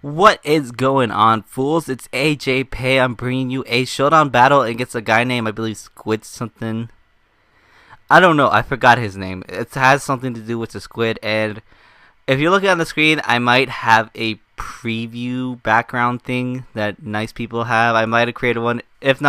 What is going on, fools? It's AJPay. I'm bringing you a showdown battle against a guy named, I believe, Squid something. I don't know. I forgot his name. It has something to do with the squid. And if you're looking on the screen, I might have a preview background thing that nice people have. I might have created one. If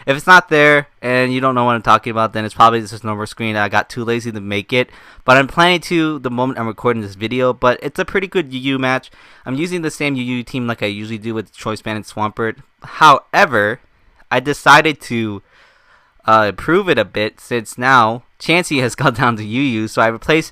it's not there and you don't know what I'm talking about, then it's probably just a normal screen. I got too lazy to make it, but I'm planning to the moment I'm recording this video. But it's a pretty good UU match. I'm using the same UU team like I usually do with Choice Band and Swampert. However, I decided to improve it a bit since now Chansey has gone down to UU, so I replaced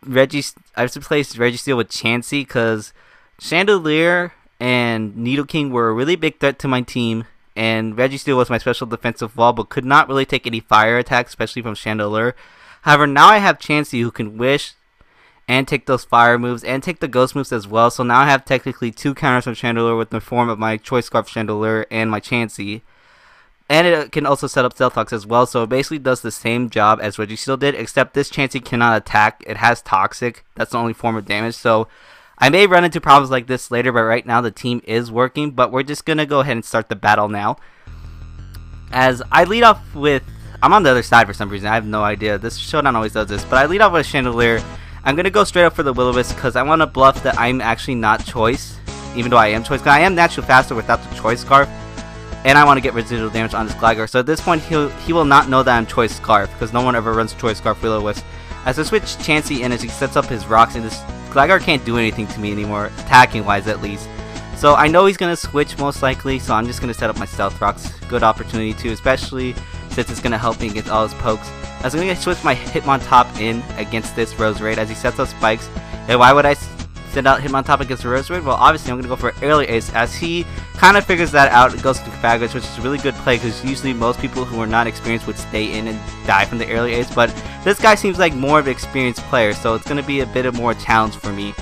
Reggie Steel with Chansey because Chandelier and Needle King were a really big threat to my team, and Reggie Steel was my special defensive wall, but could not really take any fire attacks, especially from Chandelier. However, now I have Chansey who can wish and take those fire moves and take the ghost moves as well. So now I have technically two counters from Chandelier with the form of my Choice Scarf Chandelier and my Chansey. And it can also set up Stealth Fox as well, so it basically does the same job as Reggie Steel did, except this Chansey cannot attack. It has Toxic. That's the only form of damage, so I may run into problems like this later, but right now the team is working. But we're just going to go ahead and start the battle now. As I lead off with, I'm on the other side for some reason, I have no idea. This Showdown always does this, but I lead off with Chandelier. I'm going to go straight up for the Will-O-Wisp because I want to bluff that I'm actually not Choice, even though I am Choice, because I am naturally faster without the Choice Scarf. And I want to get residual damage on this Gligar. So at this point, he will not know that I'm Choice Scarf, because no one ever runs Choice Scarf Will-O-Wisp. As I switch Chansey in, as he sets up his rocks, and this Gligar can't do anything to me anymore, attacking-wise at least. So I know he's going to switch most likely, so I'm just going to set up my Stealth Rocks. Good opportunity too, especially since it's going to help me against all his pokes. As I'm going to switch my Hitmontop in against this Roserade as he sets up spikes. And why would I send out Hitmontop against the Roserade? Well, obviously I'm going to go for Early Ace as he kind of figures that out. It goes to Pythagoras, which is a really good play because usually most people who are not experienced would stay in and die from the Early Ace. But this guy seems like more of an experienced player, so it's going to be a bit of more challenge for me.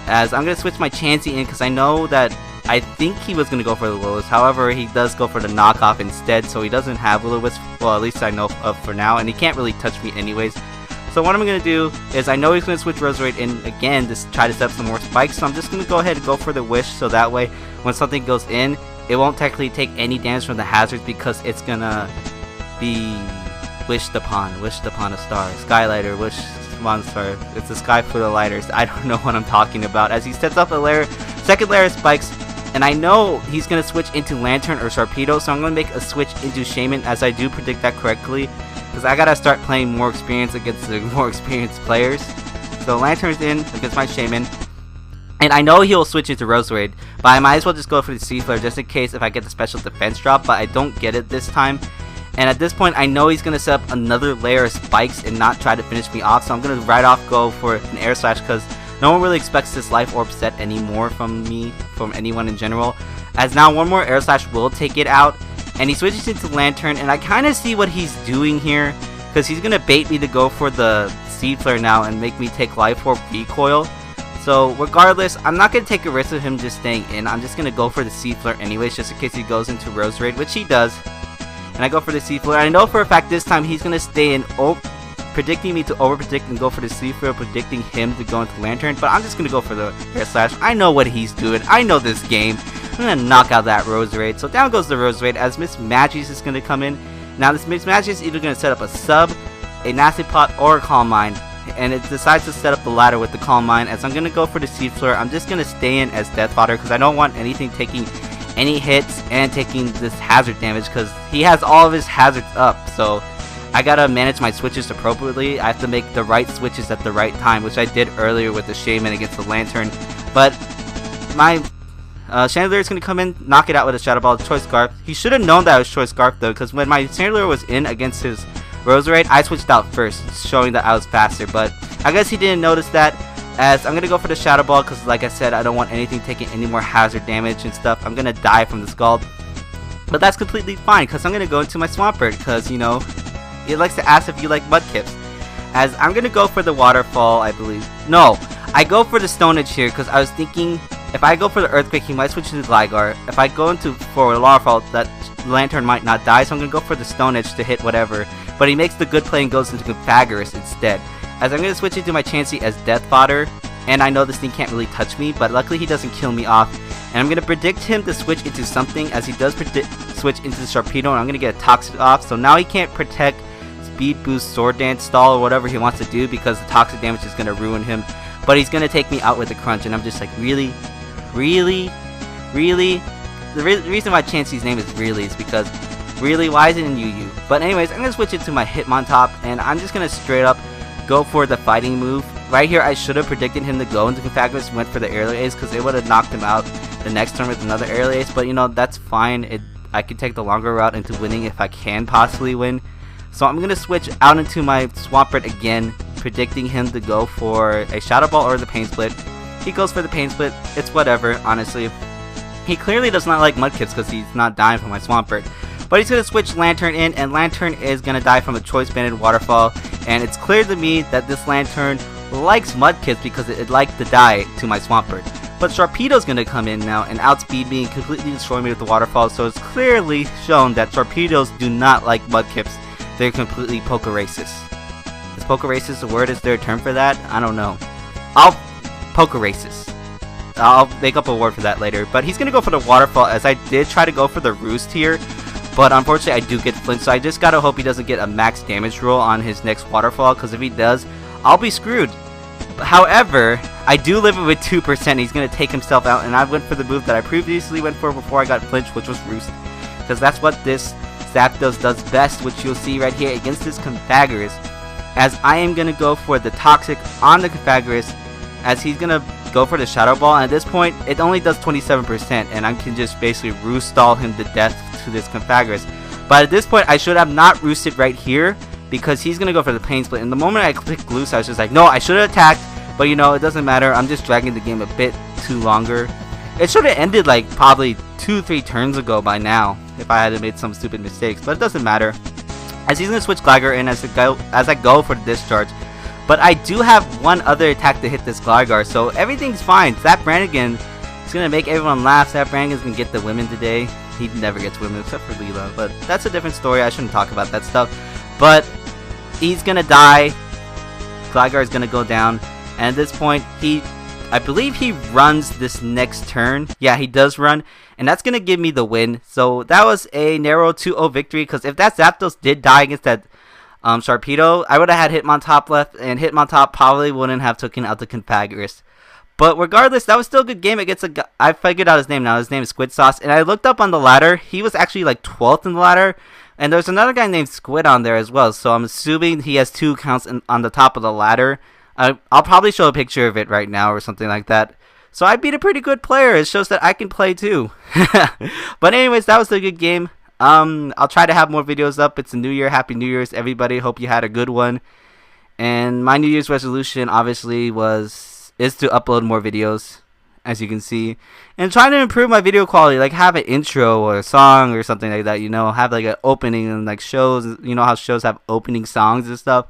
As I'm going to switch my Chansey in because I know that I think he was going to go for the Will-O-Wisp. However, he does go for the knockoff instead, so he doesn't have Will-O-Wisp. Well, at least I know of for now, and he can't really touch me anyways. So what I'm going to do is I know he's going to switch Roserade in again to try to set up some more spikes. So I'm just going to go ahead and go for the Wish, so that way when something goes in, it won't technically take any damage from the hazards because it's going to be wished upon a star. Skylighter, wish monster. It's the sky for the lighters. I don't know what I'm talking about. As he sets up a second layer of spikes, and I know he's going to switch into Lantern or Sharpedo, so I'm going to make a switch into Shaman as I do predict that correctly. Because I gotta start playing more experience against the more experienced players. So Lantern's in against my Shaman. And I know he'll switch into Roserade, but I might as well just go for the Sea Flare just in case if I get the special defense drop, but I don't get it this time. And at this point I know he's gonna set up another layer of spikes and not try to finish me off, so I'm gonna right off go for an Air Slash because no one really expects this Life Orb set anymore from me, from anyone in general. As now one more Air Slash will take it out. And he switches into Lantern, and I kind of see what he's doing here, because he's going to bait me to go for the Seed Flare now and make me take Life Orb Recoil. So regardless, I'm not going to take a risk of him just staying in. I'm just going to go for the Seed Flare anyways, just in case he goes into Roserade, which he does. And I go for the Seed Flare. I know for a fact this time he's going to stay in, predicting me to overpredict and go for the Seed Flare, predicting him to go into Lantern. But I'm just going to go for the Air Slash. I know what he's doing. I know this game. I'm going to knock out that Roserade. So down goes the Roserade as Miss Magis is going to come in. Now this Miss Magis is either going to set up a sub, a Nasty Plot, or a Calm Mind. And it decides to set up the latter with the Calm Mind. As I'm going to go for the Seed Flare, I'm just going to stay in as Death Fodder because I don't want anything taking any hits and taking this hazard damage because he has all of his hazards up. So I got to manage my switches appropriately. I have to make the right switches at the right time, which I did earlier with the Shaman against the Lantern. But my Chandelier is going to come in, knock it out with a Shadow Ball, Choice Scarf. He should have known that I was Choice Scarf though, because when my Chandelier was in against his Roserade, I switched out first, showing that I was faster. But I guess he didn't notice that, as I'm going to go for the Shadow Ball, because like I said, I don't want anything taking any more hazard damage and stuff. I'm going to die from the Scald. But that's completely fine, because I'm going to go into my Swampert, because, you know, it likes to ask if you like Mudkips. As I'm going to go for the Waterfall, I believe. No, I go for the Stone Edge here, because I was thinking if I go for the Earthquake, he might switch to the Gligar. If I go for a Waterfall, that Lantern might not die, so I'm going to go for the Stone Edge to hit whatever. But he makes the good play and goes into Pythagoras instead. As I'm going to switch into my Chansey as Death Fodder, and I know this thing can't really touch me, but luckily he doesn't kill me off. And I'm going to predict him to switch into something, as he does switch into the Sharpedo, and I'm going to get a Toxic off. So now he can't protect Speed Boost, Sword Dance, Stall, or whatever he wants to do, because the Toxic damage is going to ruin him. But he's going to take me out with a Crunch, and I'm just like, really? Really? Really? The reason why Chansey's name is Really is because, really, why is it in UU? But anyways, I'm going to switch it to my Hitmontop, and I'm just going to straight up go for the fighting move. Right here, I should have predicted him to go into Confabulous, went for the Aerial Ace, because it would have knocked him out the next turn with another Aerial Ace. But you know, that's fine. I can take the longer route into winning if I can possibly win. So I'm going to switch out into my Swampert again, predicting him to go for a Shadow Ball or the Pain Split. He goes for the Pain Split. It's whatever, honestly. He clearly does not like Mudkips because he's not dying from my Swampert. But he's going to switch Lantern in, and Lantern is going to die from a Choice Banded Waterfall. And it's clear to me that this Lantern likes Mudkips because it liked to die to my Swampert. But Sharpedo's going to come in now and outspeed me and completely destroy me with the Waterfall. So it's clearly shown that Sharpedos do not like Mudkips. They're completely POKERACIST. Is POKERACIST a word? Is there a term for that? I don't know. POKERACIST. I'll make up a word for that later. But he's going to go for the Waterfall, as I did try to go for the Roost here. But unfortunately, I do get Flint, so I just gotta hope he doesn't get a max damage roll on his next Waterfall, because if he does, I'll be screwed. However, I do live it with 2%. He's gonna take himself out, and I went for the move that I previously went for before I got flinched, which was Roost. Because that's what this Zapdos does best, which you'll see right here against this Confabulous. As I am gonna go for the Toxic on the Confabulous, as he's gonna go for the Shadow Ball, and at this point, it only does 27%, and I can just basically Roost stall him to death to this Confabulous. But at this point, I should have not roosted right here, because he's going to go for the Pain Split. And the moment I clicked loose, I was just like, no, I should have attacked. But you know, it doesn't matter. I'm just dragging the game a bit too longer. It should have ended like probably 2-3 turns ago by now, if I had made some stupid mistakes. But it doesn't matter, as he's going to switch Gligar in as I go for the Discharge. But I do have one other attack to hit this Gligar, so everything's fine. Zap Brannigan is going to make everyone laugh. Zap Brannigan's going to get the women today. He never gets women except for Leela, but that's a different story. I shouldn't talk about that stuff. But he's going to die. Gligar is going to go down. And at this point, I believe he runs this next turn. Yeah, he does run. And that's going to give me the win. So that was a narrow 2-0 victory, because if that Zapdos did die against that Sharpedo, I would have had Hitmontop left, and Hitmontop probably wouldn't have taken out the Confabulous. But regardless, that was still a good game against a guy. I figured out his name now. His name is Squid Sauce. And I looked up on the ladder. He was actually like 12th in the ladder. And there's another guy named Squid on there as well. So I'm assuming he has 2 accounts on the top of the ladder. I'll probably show a picture of it right now or something like that. So I beat a pretty good player. It shows that I can play too. But anyways, that was a good game. I'll try to have more videos up. It's a new year. Happy New Year's, everybody. Hope you had a good one. And my New Year's resolution obviously is to upload more videos, as you can see, and trying to improve my video quality, like have an intro or a song or something like that, you know, have like an opening, and like shows, you know how shows have opening songs and stuff.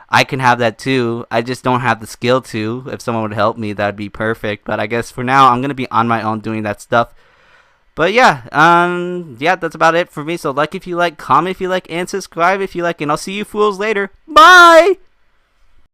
I can have that too. I just don't have the skill to. If someone would help me, that'd be perfect. But I guess for now, I'm gonna be on my own doing that stuff. But yeah, yeah, that's about it for me. So like if you like, comment if you like, and subscribe if you like, and I'll see you fools later. Bye!